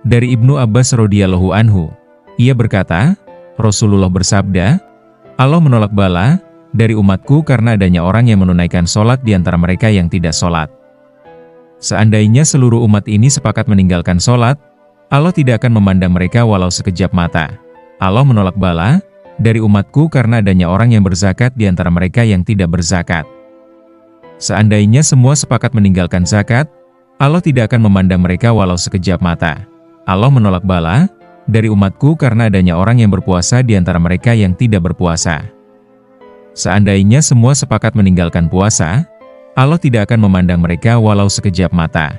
Dari Ibnu Abbas radhiyallahu anhu, ia berkata, Rasulullah bersabda, Allah menolak bala dari umatku karena adanya orang yang menunaikan sholat di antara mereka yang tidak sholat. Seandainya seluruh umat ini sepakat meninggalkan sholat, Allah tidak akan memandang mereka walau sekejap mata. Allah menolak bala dari umatku karena adanya orang yang berzakat di antara mereka yang tidak berzakat. Seandainya semua sepakat meninggalkan zakat, Allah tidak akan memandang mereka walau sekejap mata. Allah menolak bala dari umatku karena adanya orang yang berpuasa di antara mereka yang tidak berpuasa. Seandainya semua sepakat meninggalkan puasa, Allah tidak akan memandang mereka walau sekejap mata.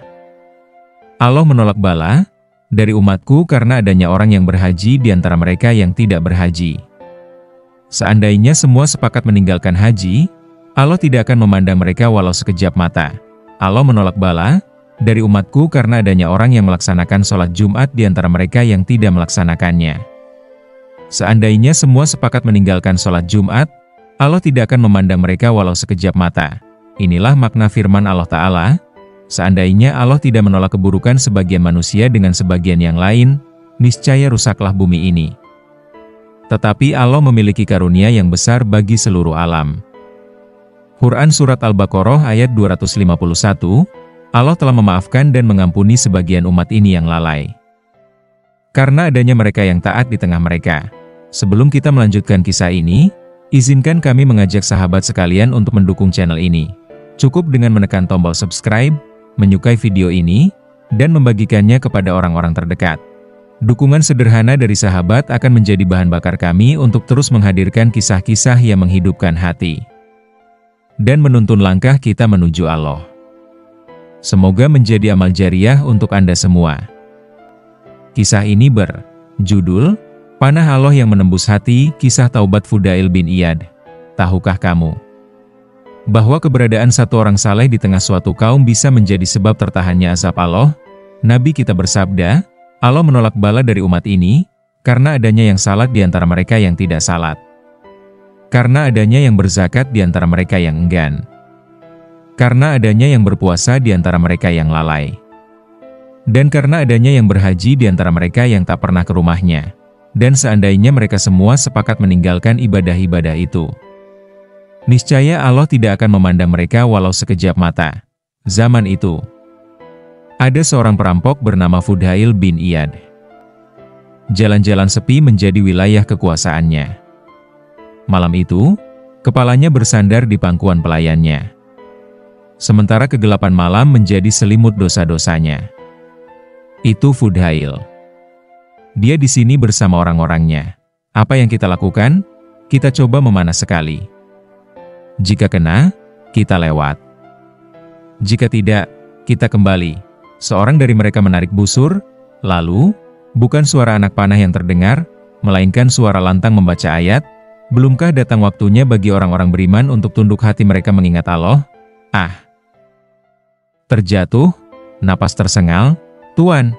Allah menolak bala dari umatku karena adanya orang yang berhaji di antara mereka yang tidak berhaji. Seandainya semua sepakat meninggalkan haji, Allah tidak akan memandang mereka walau sekejap mata. Allah menolak bala dari umatku karena adanya orang yang melaksanakan sholat Jumat di antara mereka yang tidak melaksanakannya. Seandainya semua sepakat meninggalkan sholat Jumat, Allah tidak akan memandang mereka walau sekejap mata. Inilah makna firman Allah Ta'ala, seandainya Allah tidak menolak keburukan sebagian manusia dengan sebagian yang lain, niscaya rusaklah bumi ini. Tetapi Allah memiliki karunia yang besar bagi seluruh alam. Quran Surat Al-Baqarah ayat 251, Allah telah memaafkan dan mengampuni sebagian umat ini yang lalai. Karena adanya mereka yang taat di tengah mereka. Sebelum kita melanjutkan kisah ini, izinkan kami mengajak sahabat sekalian untuk mendukung channel ini. Cukup dengan menekan tombol subscribe, menyukai video ini, dan membagikannya kepada orang-orang terdekat. Dukungan sederhana dari sahabat akan menjadi bahan bakar kami untuk terus menghadirkan kisah-kisah yang menghidupkan hati dan menuntun langkah kita menuju Allah. Semoga menjadi amal jariah untuk Anda semua. Kisah ini berjudul Panah Allah yang Menembus Hati, Kisah Taubat Fudail bin Iyad. Tahukah kamu bahwa keberadaan satu orang saleh di tengah suatu kaum bisa menjadi sebab tertahannya azab Allah? Nabi kita bersabda, Allah menolak bala dari umat ini, karena adanya yang salat di antara mereka yang tidak salat. Karena adanya yang berzakat di antara mereka yang enggan. Karena adanya yang berpuasa di antara mereka yang lalai. Dan karena adanya yang berhaji di antara mereka yang tak pernah ke rumahnya. Dan seandainya mereka semua sepakat meninggalkan ibadah-ibadah itu, niscaya Allah tidak akan memandang mereka walau sekejap mata. Zaman itu, ada seorang perampok bernama Fudail bin Iyad. Jalan-jalan sepi menjadi wilayah kekuasaannya. Malam itu, kepalanya bersandar di pangkuan pelayannya. Sementara kegelapan malam menjadi selimut dosa-dosanya. Itu Fudail. Dia di sini bersama orang-orangnya. Apa yang kita lakukan? Kita coba memanah sekali. Jika kena, kita lewat. Jika tidak, kita kembali. Seorang dari mereka menarik busur, lalu, bukan suara anak panah yang terdengar, melainkan suara lantang membaca ayat, belumkah datang waktunya bagi orang-orang beriman untuk tunduk hati mereka mengingat Allah? Terjatuh, napas tersengal, Tuan.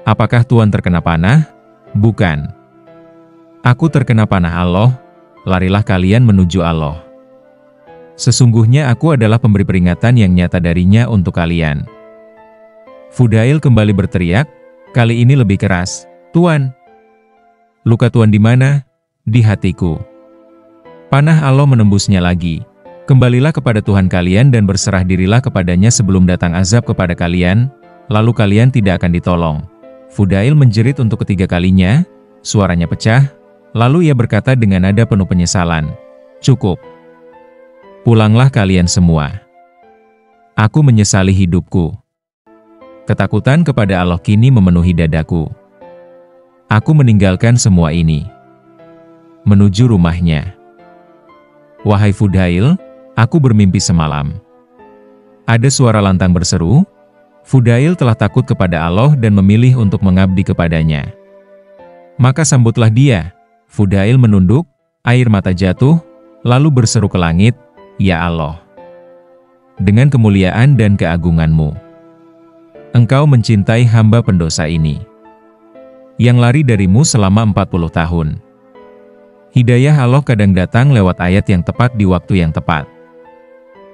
Apakah Tuan terkena panah? Bukan. Aku terkena panah Allah, larilah kalian menuju Allah. Sesungguhnya aku adalah pemberi peringatan yang nyata darinya untuk kalian. Fudail kembali berteriak, kali ini lebih keras, Tuan. Luka Tuan di mana? Di hatiku. Panah Allah menembusnya lagi. Kembalilah kepada Tuhan kalian dan berserah dirilah kepadanya sebelum datang azab kepada kalian, lalu kalian tidak akan ditolong. Fudail menjerit untuk ketiga kalinya, suaranya pecah, lalu ia berkata dengan nada penuh penyesalan, cukup. Pulanglah kalian semua. Aku menyesali hidupku. Ketakutan kepada Allah kini memenuhi dadaku. Aku meninggalkan semua ini. Menuju rumahnya. Wahai Fudail, aku bermimpi semalam. Ada suara lantang berseru, Fudail telah takut kepada Allah dan memilih untuk mengabdi kepadanya. Maka sambutlah dia. Fudail menunduk, air mata jatuh, lalu berseru ke langit, Ya Allah, dengan kemuliaan dan keagungan-Mu, Engkau mencintai hamba pendosa ini, yang lari darimu selama 40 tahun. Hidayah Allah kadang datang lewat ayat yang tepat di waktu yang tepat.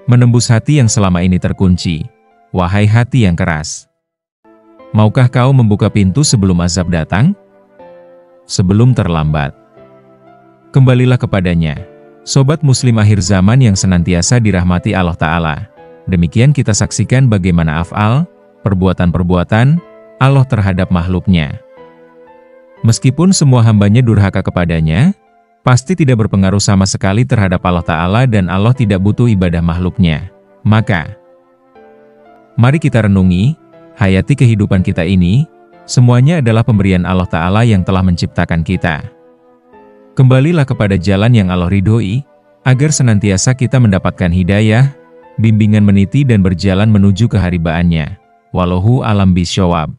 Menembus hati yang selama ini terkunci. Wahai hati yang keras, Maukah kau membuka pintu sebelum azab datang? Sebelum terlambat. Kembalilah kepadanya. Sobat Muslim akhir zaman yang senantiasa dirahmati Allah Ta'ala. Demikian kita saksikan bagaimana af'al, perbuatan-perbuatan Allah terhadap makhluknya. Meskipun semua hambanya durhaka kepadanya, pasti tidak berpengaruh sama sekali terhadap Allah Ta'ala dan Allah tidak butuh ibadah makhluknya. Maka, mari kita renungi, hayati kehidupan kita ini, semuanya adalah pemberian Allah Ta'ala yang telah menciptakan kita. Kembalilah kepada jalan yang Allah ridhoi, agar senantiasa kita mendapatkan hidayah, bimbingan meniti dan berjalan menuju keharibaannya. Wallahu a'lam bishawab.